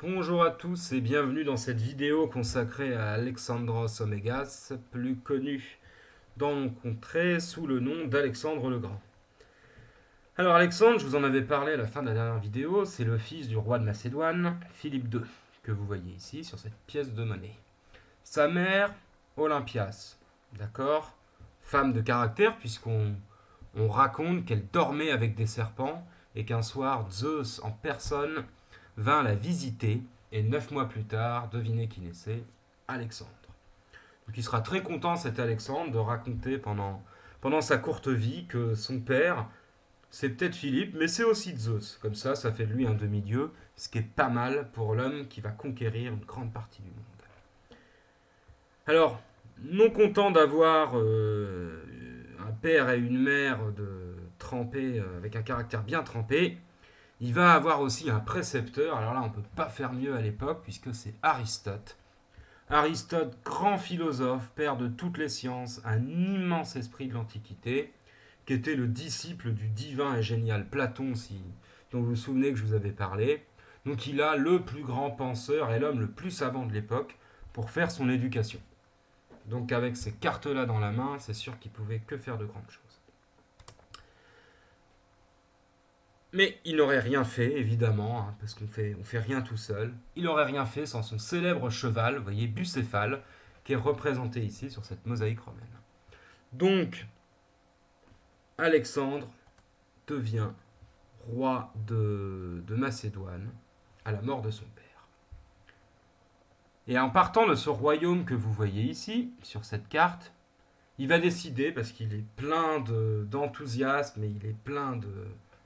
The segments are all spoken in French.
Bonjour à tous et bienvenue dans cette vidéo consacrée à Alexandros Omégas, plus connu dans mon contrée sous le nom d'Alexandre le Grand. Alors Alexandre, je vous en avais parlé à la fin de la dernière vidéo, c'est le fils du roi de Macédoine, Philippe II, que vous voyez ici sur cette pièce de monnaie. Sa mère, Olympias, d'accord? Femme de caractère puisqu'on raconte qu'elle dormait avec des serpents et qu'un soir Zeus en personne vint la visiter et 9 mois plus tard, devinez qui naissait? Alexandre. Donc il sera très content cet Alexandre de raconter pendant sa courte vie que son père, c'est peut-être Philippe, mais c'est aussi Zeus. Comme ça fait de lui un demi-dieu, ce qui est pas mal pour l'homme qui va conquérir une grande partie du monde. Alors, non content d'avoir un père et une mère trempés, avec un caractère bien trempé, il va avoir aussi un précepteur. Alors là, on ne peut pas faire mieux à l'époque puisque c'est Aristote. Aristote, grand philosophe, père de toutes les sciences, un immense esprit de l'Antiquité, qui était le disciple du divin et génial Platon, dont vous vous souvenez que je vous avais parlé. Donc il a le plus grand penseur et l'homme le plus savant de l'époque pour faire son éducation. Donc avec ces cartes-là dans la main, c'est sûr qu'il pouvait que faire de grandes choses. Mais il n'aurait rien fait, évidemment, hein, parce on fait rien tout seul. Il n'aurait rien fait sans son célèbre cheval, vous voyez, Bucéphale, qui est représenté ici sur cette mosaïque romaine. Donc, Alexandre devient roi de Macédoine à la mort de son père. Et en partant de ce royaume que vous voyez ici, sur cette carte, il va décider, parce qu'il est plein d'enthousiasme et il est plein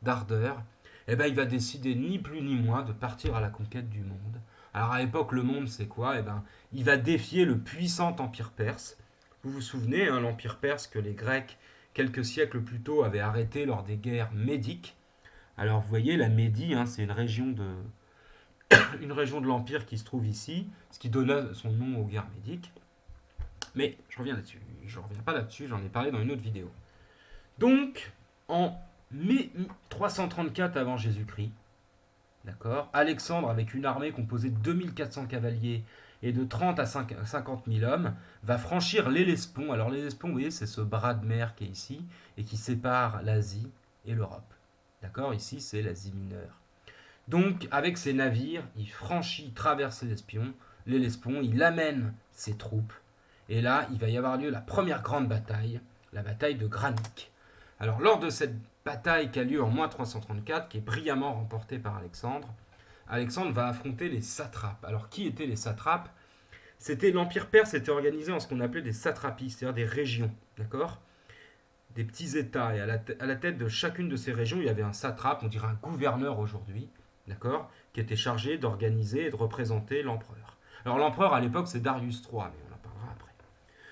d'ardeur, eh ben, il va décider ni plus ni moins de partir à la conquête du monde. Alors à l'époque, le monde, c'est quoi? Eh ben, il va défier le puissant empire perse. Vous vous souvenez, hein, l'empire perse que les Grecs, quelques siècles plus tôt, avaient arrêté lors des guerres médiques. Alors vous voyez, la Médie, hein, c'est une région de l'empire qui se trouve ici, ce qui donna son nom aux guerres médiques. Mais je reviens là-dessus. Je reviens pas là-dessus, j'en ai parlé dans une autre vidéo. Donc, en 334 avant Jésus-Christ, d'accord, Alexandre, avec une armée composée de 2400 cavaliers et de 30 à 50 000 hommes, va franchir l'Hellespont. Alors l'Hellespont, vous voyez, c'est ce bras de mer qui est ici et qui sépare l'Asie et l'Europe. D'accord, ici c'est l'Asie mineure. Donc, avec ses navires, il franchit, traverse l'Hellespont, il amène ses troupes. Et là, il va y avoir lieu la première grande bataille, la bataille de Granique. Alors, lors de cette bataille qui a lieu en moins 334, qui est brillamment remportée par Alexandre, Alexandre va affronter les satrapes. Alors, qui étaient les satrapes? C'était l'Empire perse était organisé en ce qu'on appelait des satrapies, c'est-à-dire des régions, d'accord? Des petits États. Et à la tête de chacune de ces régions, il y avait un satrape, on dirait un gouverneur aujourd'hui, d'accord, qui était chargé d'organiser et de représenter l'empereur. Alors l'empereur à l'époque c'est Darius III, mais on en parlera après.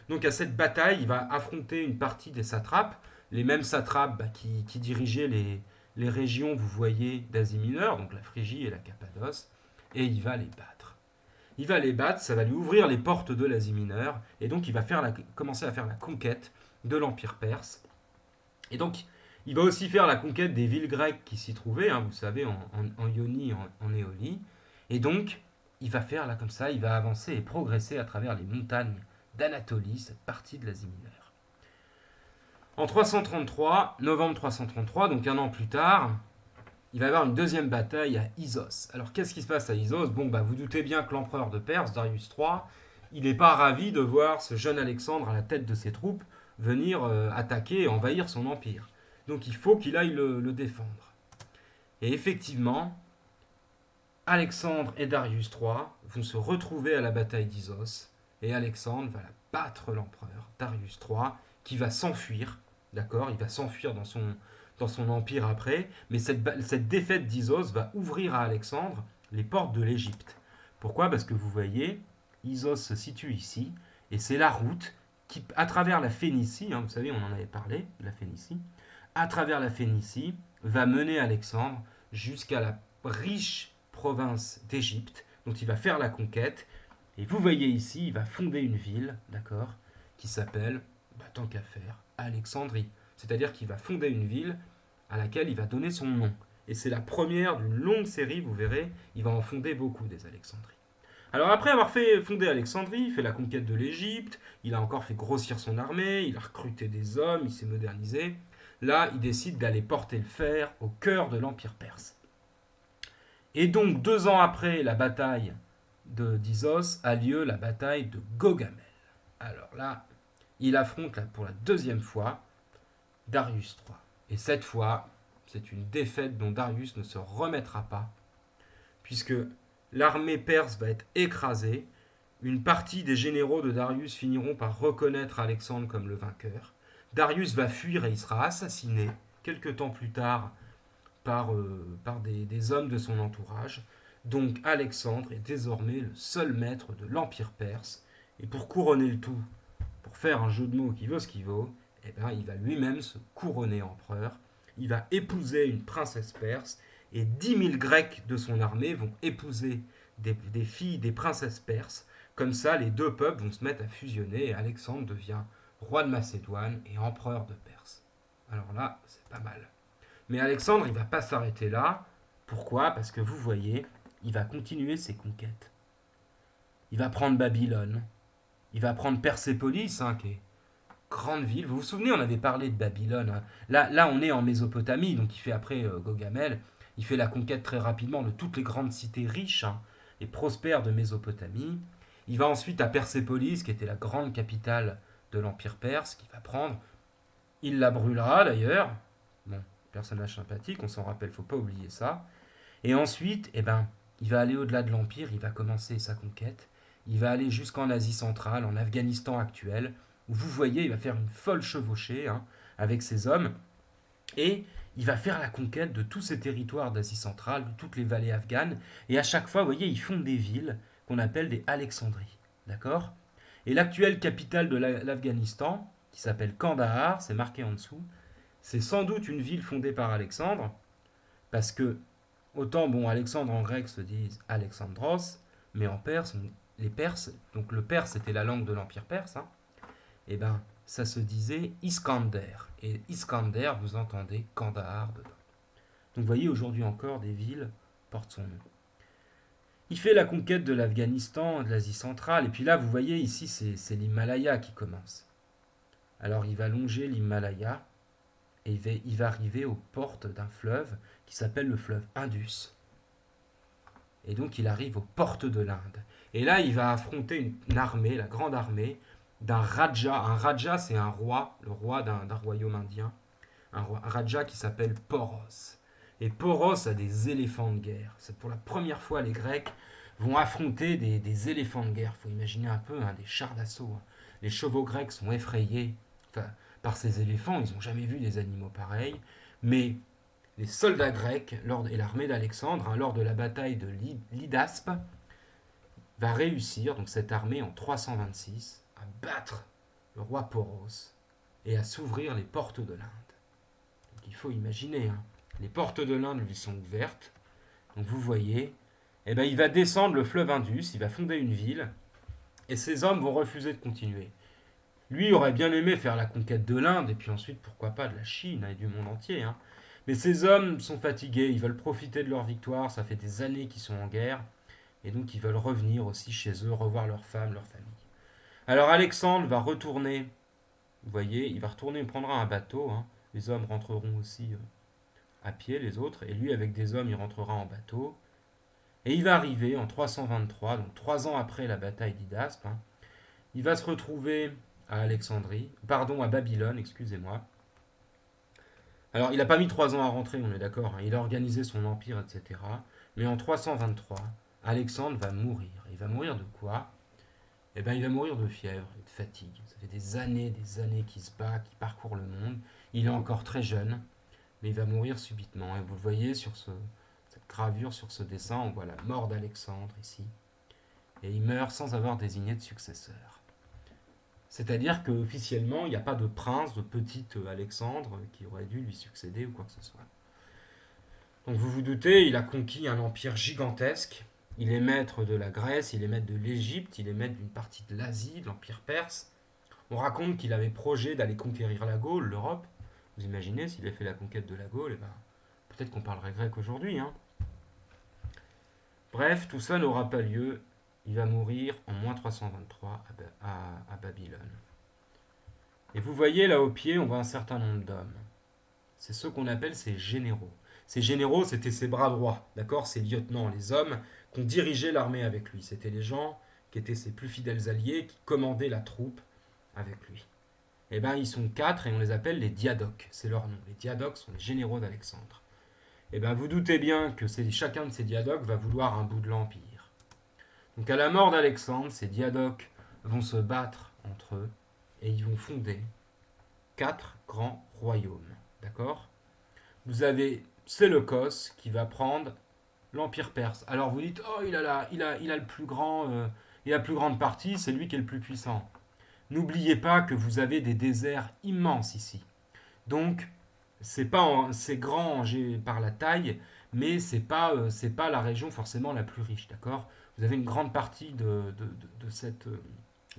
Donc à cette bataille, il va affronter une partie des satrapes, les mêmes satrapes qui dirigeaient les régions, vous voyez, d'Asie mineure, donc la Phrygie et la Cappadoce, et il va les battre. Il va les battre, ça va lui ouvrir les portes de l'Asie mineure, et donc il va commencer à faire la conquête de l'Empire perse. Et donc, il va aussi faire la conquête des villes grecques qui s'y trouvaient, hein, vous savez, en Ionie, en Éolie. Et donc, il va faire là comme ça, il va avancer et progresser à travers les montagnes d'Anatolie, cette partie de l'Asie mineure. En 333, novembre 333, donc un an plus tard, il va y avoir une deuxième bataille à Issos. Alors qu'est-ce qui se passe à Issos? Bon, bah vous doutez bien que l'empereur de Perse, Darius III, il n'est pas ravi de voir ce jeune Alexandre à la tête de ses troupes venir attaquer et envahir son empire. Donc il faut qu'il aille le défendre. Et effectivement, Alexandre et Darius III vont se retrouver à la bataille d'Issos et Alexandre va battre l'empereur Darius III qui va s'enfuir, d'accord? Il va s'enfuir dans son empire après, mais cette défaite d'Issos va ouvrir à Alexandre les portes de l'Égypte. Pourquoi? Parce que vous voyez, Issos se situe ici, et c'est la route qui, à travers la Phénicie, hein, vous savez, on en avait parlé, la Phénicie, à travers la Phénicie, va mener Alexandre jusqu'à la riche province d'Égypte, dont il va faire la conquête. Et vous voyez ici, il va fonder une ville, d'accord, qui s'appelle, tant qu'à faire, Alexandrie. C'est-à-dire qu'il va fonder une ville à laquelle il va donner son nom. et c'est la première d'une longue série, vous verrez, il va en fonder beaucoup des Alexandries. Alors après avoir fait fonder Alexandrie, il fait la conquête de l'Égypte, il a encore fait grossir son armée, il a recruté des hommes, il s'est modernisé. Là, il décide d'aller porter le fer au cœur de l'Empire perse. Et donc, 2 ans après la bataille d'Issos, a lieu la bataille de Gaugamel. Alors là, il affronte là, pour la deuxième fois Darius III. Et cette fois, c'est une défaite dont Darius ne se remettra pas, puisque l'armée perse va être écrasée. Une partie des généraux de Darius finiront par reconnaître Alexandre comme le vainqueur. Darius va fuir et il sera assassiné quelque temps plus tard par des hommes de son entourage. Donc Alexandre est désormais le seul maître de l'Empire perse. Et pour couronner le tout, pour faire un jeu de mots qui vaut ce qu'il vaut, eh ben, il va lui-même se couronner empereur. Il va épouser une princesse perse et 10 000 Grecs de son armée vont épouser des filles des princesses perses. Comme ça, les deux peuples vont se mettre à fusionner et Alexandre devient roi de Macédoine et empereur de Perse. Alors là, c'est pas mal. Mais Alexandre, il ne va pas s'arrêter là. Pourquoi? Parce que vous voyez, il va continuer ses conquêtes. Il va prendre Babylone. Il va prendre Persépolis, qui est grande ville. Vous vous souvenez, on avait parlé de Babylone. Là, on est en Mésopotamie, donc il fait après Gaugamel. Il fait la conquête très rapidement de toutes les grandes cités riches et prospères de Mésopotamie. Il va ensuite à Persépolis, qui était la grande capitale de l'Empire perse, qu'il va prendre. Il la brûlera d'ailleurs. Bon, personnage sympathique, on s'en rappelle, faut pas oublier ça. Et ensuite, il va aller au-delà de l'Empire, il va commencer sa conquête. Il va aller jusqu'en Asie centrale, en Afghanistan actuel, où vous voyez, il va faire une folle chevauchée avec ses hommes. Et il va faire la conquête de tous ces territoires d'Asie centrale, de toutes les vallées afghanes. Et à chaque fois, vous voyez, il fonde des villes qu'on appelle des Alexandries. D'accord? Et l'actuelle capitale de l'Afghanistan, qui s'appelle Kandahar, c'est marqué en dessous, c'est sans doute une ville fondée par Alexandre, parce que, autant, Alexandre en grec se dit Alexandros, mais en perse, les Perses, donc le perse était la langue de l'Empire perse, ça se disait Iskander. Et Iskander, vous entendez Kandahar dedans. Donc vous voyez, aujourd'hui encore, des villes portent son nom. Il fait la conquête de l'Afghanistan, de l'Asie centrale, et puis là, vous voyez, ici, c'est l'Himalaya qui commence. Alors il va longer l'Himalaya, et il va arriver aux portes d'un fleuve qui s'appelle le fleuve Indus. Et donc il arrive aux portes de l'Inde. Et là, il va affronter une armée, la grande armée, d'un Raja. Un Raja, c'est un roi, le roi d'un royaume indien. Un Raja qui s'appelle Poros. Et Poros a des éléphants de guerre. C'est pour la première fois les Grecs vont affronter des éléphants de guerre. Il faut imaginer un peu des chars d'assaut. Les chevaux grecs sont effrayés par ces éléphants. Ils n'ont jamais vu des animaux pareils. Mais les soldats grecs et l'armée d'Alexandre, lors de la bataille de l'Hydaspe, va réussir, donc cette armée en 326, à battre le roi Poros et à s'ouvrir les portes de l'Inde. Donc il faut imaginer, les portes de l'Inde lui sont ouvertes. Donc vous voyez, il va descendre le fleuve Indus, il va fonder une ville, et ses hommes vont refuser de continuer. Lui aurait bien aimé faire la conquête de l'Inde, et puis ensuite, pourquoi pas, de la Chine et du monde entier. Mais ces hommes sont fatigués, ils veulent profiter de leur victoire, ça fait des années qu'ils sont en guerre, et donc ils veulent revenir aussi chez eux, revoir leurs femmes, leur famille. Alors Alexandre va retourner, vous voyez, il va retourner, il prendra un bateau, les hommes rentreront aussi à pied, les autres, et lui avec des hommes, il rentrera en bateau, et il va arriver en 323, donc 3 ans après la bataille d'Hydaspe, il va se retrouver à à Babylone, excusez-moi. Alors, il n'a pas mis 3 ans à rentrer, on est d'accord, il a organisé son empire, etc. Mais en 323, Alexandre va mourir. Il va mourir de quoi? Il va mourir de fièvre et de fatigue. Ça fait des années qu'il se bat, qu'il parcourt le monde. Il est encore très jeune, mais il va mourir subitement. Et vous le voyez sur cette gravure, sur ce dessin, on voit la mort d'Alexandre ici. Et il meurt sans avoir désigné de successeur. C'est-à-dire qu'officiellement, il n'y a pas de prince, de petit Alexandre qui aurait dû lui succéder ou quoi que ce soit. Donc vous vous doutez, il a conquis un empire gigantesque. Il est maître de la Grèce, il est maître de l'Égypte, il est maître d'une partie de l'Asie, de l'empire perse. On raconte qu'il avait projet d'aller conquérir la Gaule, l'Europe. Vous imaginez, s'il avait fait la conquête de la Gaule, peut-être qu'on parlerait grec aujourd'hui. Hein. Bref, tout ça n'aura pas lieu. Il va mourir en moins 323 à Babylone. Et vous voyez là au pied, on voit un certain nombre d'hommes. C'est ceux qu'on appelle ces généraux. Ces généraux, c'était ses bras droits, d'accord? Ces lieutenants, les hommes qui ont dirigé l'armée avec lui. C'était les gens qui étaient ses plus fidèles alliés, qui commandaient la troupe avec lui. Eh bien, ils sont 4 et on les appelle les diadoques. C'est leur nom. Les diadoques sont les généraux d'Alexandre. Eh bien, vous doutez bien que chacun de ces diadoques va vouloir un bout de l'Empire. Donc, à la mort d'Alexandre, ces diadoques vont se battre entre eux et ils vont fonder 4 grands royaumes. D'accord? Vous avez Séleucos qui va prendre l'Empire perse. Alors vous dites, oh, il a le plus grand, il a la plus grande partie, c'est lui qui est le plus puissant. N'oubliez pas que vous avez des déserts immenses ici. Donc, c'est grand par la taille, mais c'est pas la région forcément la plus riche, d'accord? Vous avez une grande partie de cette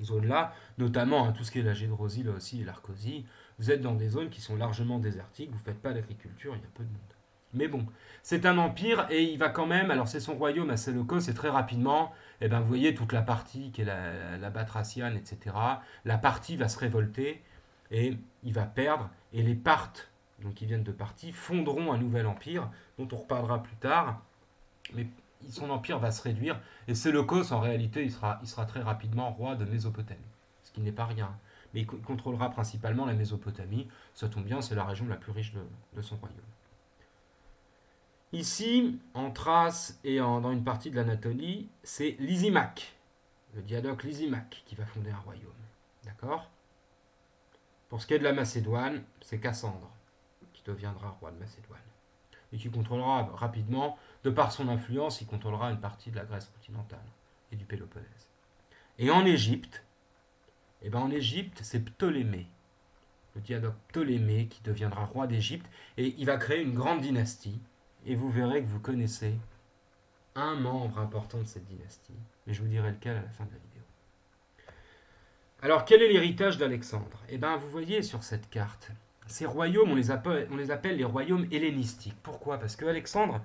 zone-là, notamment hein, tout ce qui est la Gédrosie, là aussi, et l'Arcosie. Vous êtes dans des zones qui sont largement désertiques, vous ne faites pas d'agriculture, il y a peu de monde. Mais bon, c'est un empire et il va quand même, alors c'est son royaume à Séleucos et très rapidement, eh ben, vous voyez toute la partie qui est la Batraciane, etc. La partie va se révolter et il va perdre et les Parthes, donc qui viennent de partie, fonderont un nouvel empire dont on reparlera plus tard. Mais son empire va se réduire et Séleucos en réalité il sera très rapidement roi de Mésopotamie, ce qui n'est pas rien. Mais il contrôlera principalement la Mésopotamie, ça tombe bien, c'est la région la plus riche de son royaume. Ici, en Thrace et dans une partie de l'Anatolie, c'est Lysimaque, le diadoque Lysimaque, qui va fonder un royaume. D'accord? Pour ce qui est de la Macédoine, c'est Cassandre qui deviendra roi de Macédoine. Et qui contrôlera rapidement, de par son influence, il contrôlera une partie de la Grèce continentale et du Péloponnèse. Et en Égypte, c'est Ptolémée, le diadoque Ptolémée qui deviendra roi d'Égypte, et il va créer une grande dynastie. Et vous verrez que vous connaissez un membre important de cette dynastie. Mais je vous dirai lequel à la fin de la vidéo. Alors, quel est l'héritage d'Alexandre? Eh bien, vous voyez sur cette carte, ces royaumes, on les appelle les royaumes hellénistiques. Pourquoi? Parce que Alexandre,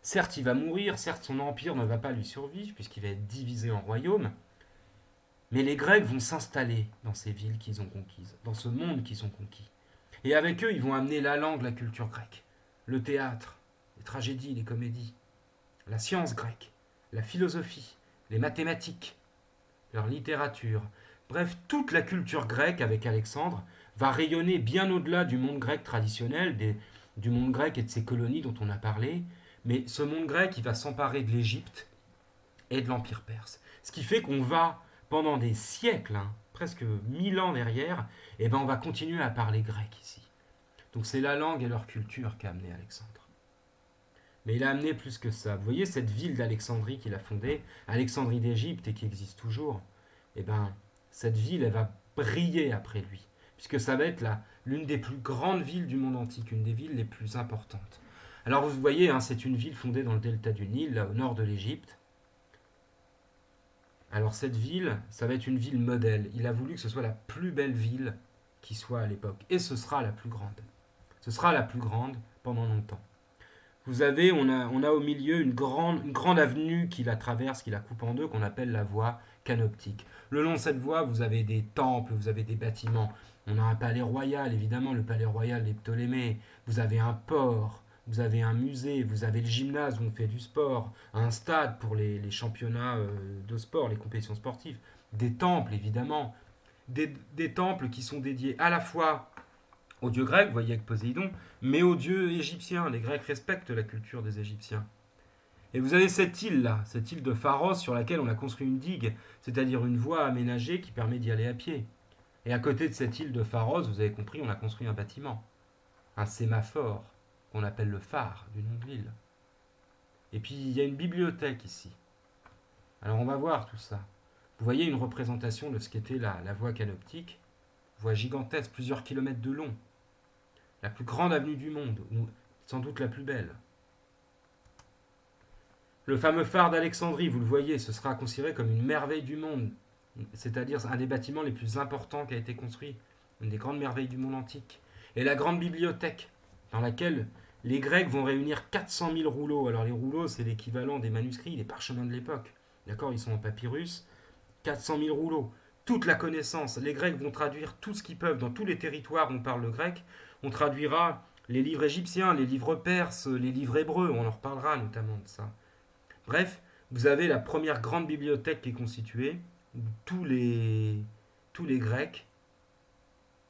certes, il va mourir, certes, son empire ne va pas lui survivre, puisqu'il va être divisé en royaumes, mais les Grecs vont s'installer dans ces villes qu'ils ont conquises, dans ce monde qu'ils ont conquis. Et avec eux, ils vont amener la langue, la culture grecque, le théâtre, les tragédies, les comédies, la science grecque, la philosophie, les mathématiques, leur littérature. Bref, toute la culture grecque avec Alexandre va rayonner bien au-delà du monde grec traditionnel, du monde grec et de ses colonies dont on a parlé. Mais ce monde grec, il va s'emparer de l'Égypte et de l'Empire perse. Ce qui fait qu'on va, pendant des siècles, hein, presque 1000 ans derrière, eh ben on va continuer à parler grec ici. Donc c'est la langue et leur culture qu'a amené Alexandre. Mais il a amené plus que ça. Vous voyez cette ville d'Alexandrie qu'il a fondée, Alexandrie d'Égypte et qui existe toujours. Eh ben, cette ville, elle va briller après lui, puisque ça va être l'une des plus grandes villes du monde antique, une des villes les plus importantes. Alors vous voyez, hein, c'est une ville fondée dans le delta du Nil, là au nord de l'Égypte. Alors cette ville, ça va être une ville modèle. Il a voulu que ce soit la plus belle ville qui soit à l'époque, et ce sera la plus grande. Ce sera la plus grande pendant longtemps. Vous avez, on a au milieu une grande avenue qui la traverse, qui la coupe en deux, qu'on appelle la voie canoptique. Le long de cette voie, vous avez des temples, vous avez des bâtiments. On a un palais royal, évidemment, le palais royal des Ptolémées. Vous avez un port, vous avez un musée, vous avez le gymnase où on fait du sport, un stade pour les championnats de sport, les compétitions sportives. Des temples, évidemment. Des temples qui sont dédiés à la fois aux dieux grecs, vous voyez avec Poséidon, mais aux dieux égyptiens. Les Grecs respectent la culture des Égyptiens. Et vous avez cette île-là, cette île de Pharos sur laquelle on a construit une digue, c'est-à-dire une voie aménagée qui permet d'y aller à pied. Et à côté de cette île de Pharos, vous avez compris, on a construit un bâtiment, un sémaphore, qu'on appelle le phare du nom de l'île. Et puis il y a une bibliothèque ici. Alors on va voir tout ça. Vous voyez une représentation de ce qu'était la voie canoptique, voie gigantesque, plusieurs kilomètres de long. La plus grande avenue du monde, ou sans doute la plus belle. Le fameux phare d'Alexandrie, vous le voyez, ce sera considéré comme une merveille du monde, c'est-à-dire un des bâtiments les plus importants qui a été construit, une des grandes merveilles du monde antique. Et la grande bibliothèque, dans laquelle Les Grecs vont réunir 400 000 rouleaux. Alors les rouleaux, c'est l'équivalent des manuscrits, des parchemins de l'époque. D'accord, ils sont en papyrus. 400 000 rouleaux. Toute la connaissance. Les Grecs vont traduire tout ce qu'ils peuvent dans tous les territoires où on parle le grec. On traduira les livres égyptiens, les livres perses, les livres hébreux. On en reparlera notamment de ça. Bref, vous avez la première grande bibliothèque qui est constituée où tous les Grecs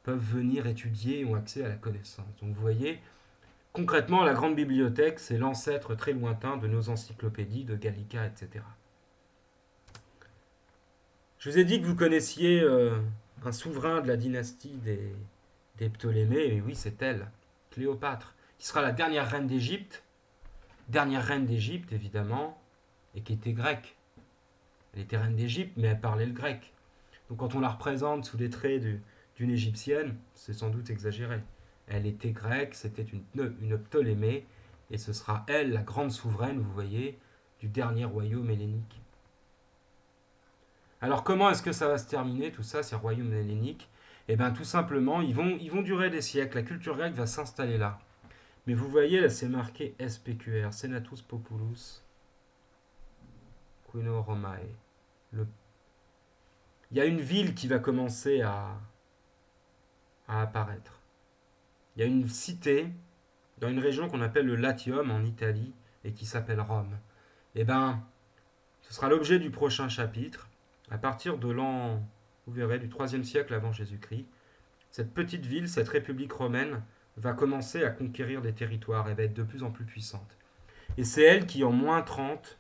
peuvent venir étudier et ont accès à la connaissance. Donc vous voyez, concrètement, la grande bibliothèque, c'est l'ancêtre très lointain de nos encyclopédies, de Gallica, etc. Je vous ai dit que vous connaissiez un souverain de la dynastie des Ptolémées, et oui, c'est elle, Cléopâtre, qui sera la dernière reine d'Égypte, évidemment, et qui était grecque. Elle était reine d'Égypte, mais elle parlait le grec. Donc quand on la représente sous les traits d'une égyptienne, c'est sans doute exagéré. Elle était grecque, c'était une Ptolémée, et ce sera elle, la grande souveraine, vous voyez, du dernier royaume hellénique. Alors comment est-ce que ça va se terminer, tout ça, ces royaumes helléniques? Eh bien tout simplement, ils vont durer des siècles, la culture grecque va s'installer là. Mais vous voyez, là c'est marqué SPQR, Senatus Populus Quino Romae. Le... Il y a une ville qui va commencer à apparaître. Il y a une cité dans une région qu'on appelle le Latium en Italie et qui s'appelle Rome. Eh bien, ce sera l'objet du prochain chapitre. À partir de l'an, vous verrez, du 3e siècle avant Jésus-Christ, cette petite ville, cette république romaine, va commencer à conquérir des territoires et va être de plus en plus puissante. Et c'est elle qui, en moins 30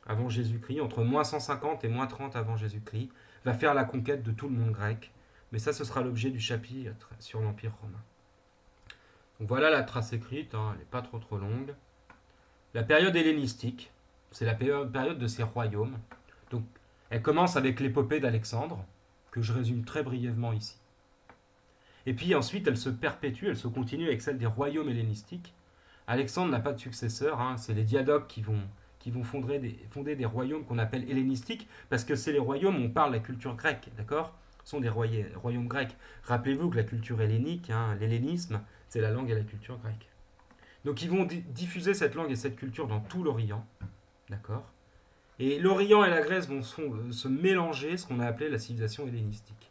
avant Jésus-Christ, entre moins 150 et moins 30 avant Jésus-Christ, va faire la conquête de tout le monde grec. Mais ça, ce sera l'objet du chapitre sur l'Empire romain. Donc voilà la trace écrite, hein, elle n'est pas trop longue. La période hellénistique, c'est la période de ces royaumes. Donc elle commence avec l'épopée d'Alexandre, que je résume très brièvement ici. Et puis ensuite, elle se perpétue, elle se continue avec celle des royaumes hellénistiques. Alexandre n'a pas de successeur, hein, c'est les diadoques qui vont fonder des royaumes qu'on appelle hellénistiques, parce que c'est les royaumes où on parle la culture grecque, d'accord? Ce sont des royaumes grecs. Rappelez-vous que la culture hellénique, hein, l'hellénisme, c'est la langue et la culture grecque. Donc ils vont diffuser cette langue et cette culture dans tout l'Orient, d'accord? Et l'Orient et la Grèce vont se mélanger, ce qu'on a appelé la civilisation hellénistique.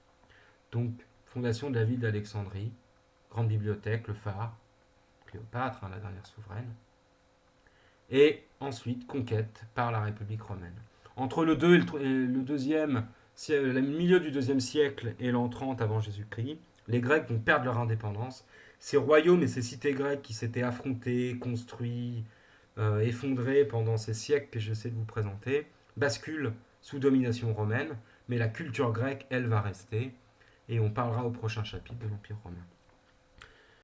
Donc, fondation de la ville d'Alexandrie, grande bibliothèque, le phare, Cléopâtre, hein, la dernière souveraine. Et ensuite, conquête par la République romaine. Entre le 2 et le deuxième, le milieu du 2e siècle et l'an 30 avant Jésus-Christ, les Grecs vont perdre leur indépendance. Ces royaumes et ces cités grecques qui s'étaient affrontés, construits, effondrés pendant ces siècles que j'essaie de vous présenter, basculent sous domination romaine, mais la culture grecque, elle, va rester. Et on parlera au prochain chapitre de l'Empire romain.